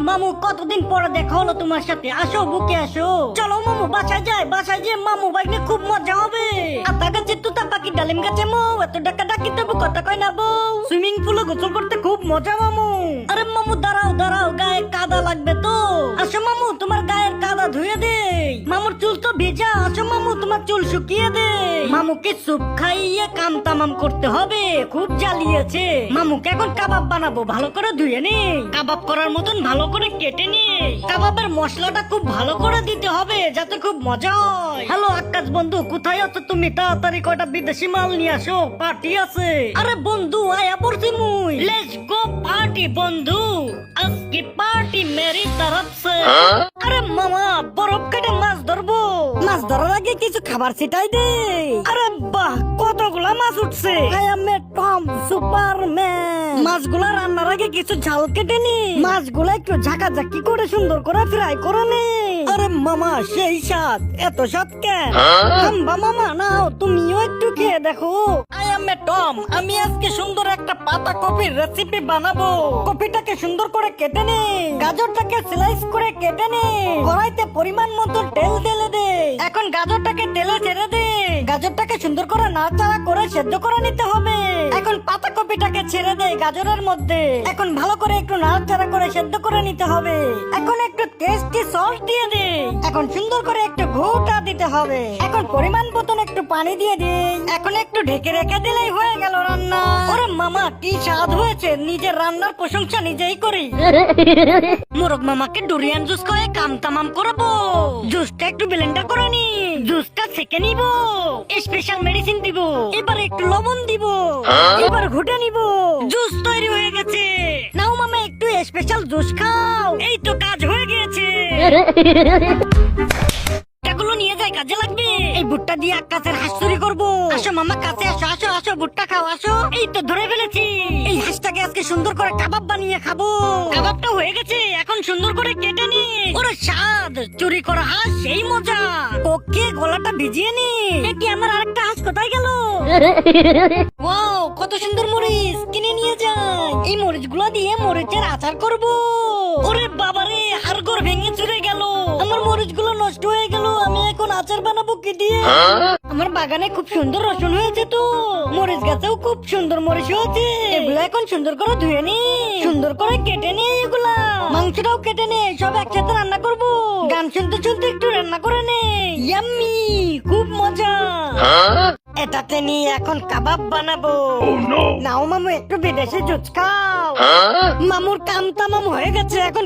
মামু, কতদিন পরে দেখা হলো তোমার সাথে। আসো বুকে আসো। চলো মামু বাসায় যাই, বাসায় যে মামু বাইনে খুব মজা হবে। আতা গাছে তুতা পাখি ডালিম গাছে মৌ, এত ডাকা ডাকি তবু কথা কয় না বউ। সুইমিং পুলে গোসল করতে খুব মজা মামু। আরে মামু দাঁড়াও দাঁড়াও, গায়ে কাদা লাগবে তো। আসো মামু, তোমার গায়ের কাদা ধুয়ে দে। মামুর চুল তো ভেজা, আসো মামু তোমার চুল শুকিয়ে দে। মামুকে স্যুপ খাইয়ে কাম তামাম করতে হবে, খুব জ্বালিয়েছে। মামুকে এখন কাবাব বানাবো, ভালো করে ধুয়ে নে। কাবাব করার মতন ভালো করে কেটে নে। কাবাবের মশলাটা খুব ভালো করে দিতে হবে যাতে খুব মজা হয়। হ্যালো আকাশ বন্ধু, কোথায় আছো তুমি? তাড়াতাড়ি কয়টা বিদেশি মাল নিয়ে আসো, পার্টি আছে। আরে বন্ধু আয়া পড়ছি মুই। লেটস গো পার্টি বন্ধু, আজকে পার্টি মেরি তরফ সে। আরে মামা, বরফ কেটে মাছ ধরবো। মাছ ধরার আগে কিছু খাবার ছিটাই দে। আরে বাহ, কতগুলা মাছ উঠছে। I M A Tom Superman. মাছগুলা রান্নার আগে কিছু ঝাল কেটে নি। মাছগুলা একটু ঝাঁকাঝাঁকি করে সুন্দর করে ফ্রাই করে নে। আরে মামা, সেই স্বাদ। এত স্বাদ কেন? হাম্বা মামা, নাও তুমিও একটু খেয়ে দেখো। আই এম এ টম, আমি আজকে সুন্দর একটা পাতা কপির রেসিপি বানাবো। কপিটাকে সুন্দর করে কেটে নে। গাজরটাকে স্লাইস করে কেটে নে। কড়াইতে পরিমাণ মতো তেল ঢেলে দে। এখন গাজরটাকে তেলে ছেড়ে দে। গাজরটাকে সুন্দর করে নাড়াচাড়া করে সেদ্ধ করে নিতে হবে। এখন পাতা কপিটাকে ছেড়ে দে গাজরের মধ্যে। এখন ভালো করে একটু নাড়াচাড়া করে সেদ্ধ করে নিতে হবে। এখন একটু টেস্টি সল্ট দিয়ে দে। এখন সুন্দর করে একটু ঘুটা দিতে হবে। এখন পরিমাণ মতন একটু পানি দিয়ে দে। এখন একটু ঢেকে রেখে দিলেই হয়ে গেল রান্না। ওরে মামা, কি স্বাদ হয়েছে। নিজের রান্নার প্রশংসা নিজেই করি। মোরগ মামাকে ডুরিয়ান জুস খাওয়ায় কাম তামাম করবো। জুসটা একটু ব্লেন্ডার করে নি। জুসটা ছেঁকে নিব। স্পেশাল মেডিসিন দিব। এবার একটু লবণ দিব। এবার ঘুটে নিব। জুস তৈরি হয়ে গেছে। নাও মামা, একটু স্পেশাল জুস খাও। এই তো কাজ হয়ে গেছে। এগুলো নিয়ে যাই, কাজে লাগবে। এই ভুট্টা দিয়ে আকাশের হাঁস চুরি করবো। আসো মামা, কাছে আসো আসো আসো, ভুট্টা খাও আসো। এই তো ধরে ফেলেছি। এই হাঁসটাকে আজকে সুন্দর করে কাবাব বানিয়ে খাবো। কাবাবটা হয়ে গেছে, এখন সুন্দর করে কেটে নি। ওরে স্বাদ, চুরি করা হাঁস সেই মজা। ওকে, গলাটা ভিজিয়ে নি। কি আমার আরেকটা হাঁস কোথায় গেল? ওয়াও, কত সুন্দর মরিচ, কিনে নিয়ে যাই। এই মরিচগুলো দিয়ে মরিচের আচার করবো। ওরে বাবারে, হাড়গোড় ভেঙে চুরে গেল। আমার মরিচগুলো নষ্ট হয়ে গেল। আমি এখন আচার বানাবো কি দিয়ে? আমার বাগানে খুব সুন্দর রসুন হয়েছে তো। মরিচ গাছেও খুব সুন্দর মরিচ হয়েছে। এগুলো এখন সুন্দর করে ধুয়ে নি। সুন্দর করে কেটে নে। এগুলা মাংসটাও কেটে নে। সব একসাথে রান্না করবো। গান শুনতে শুনতে একটু রান্না করে নে। ইয়াম্মি, খুব মজা। এটাতে নিয়ে এখন কাবাব বানাবো। নাও মামু, একটু বিদেশি জুস খাও। মামুর কাম তামাম হয়ে গেছে। এখন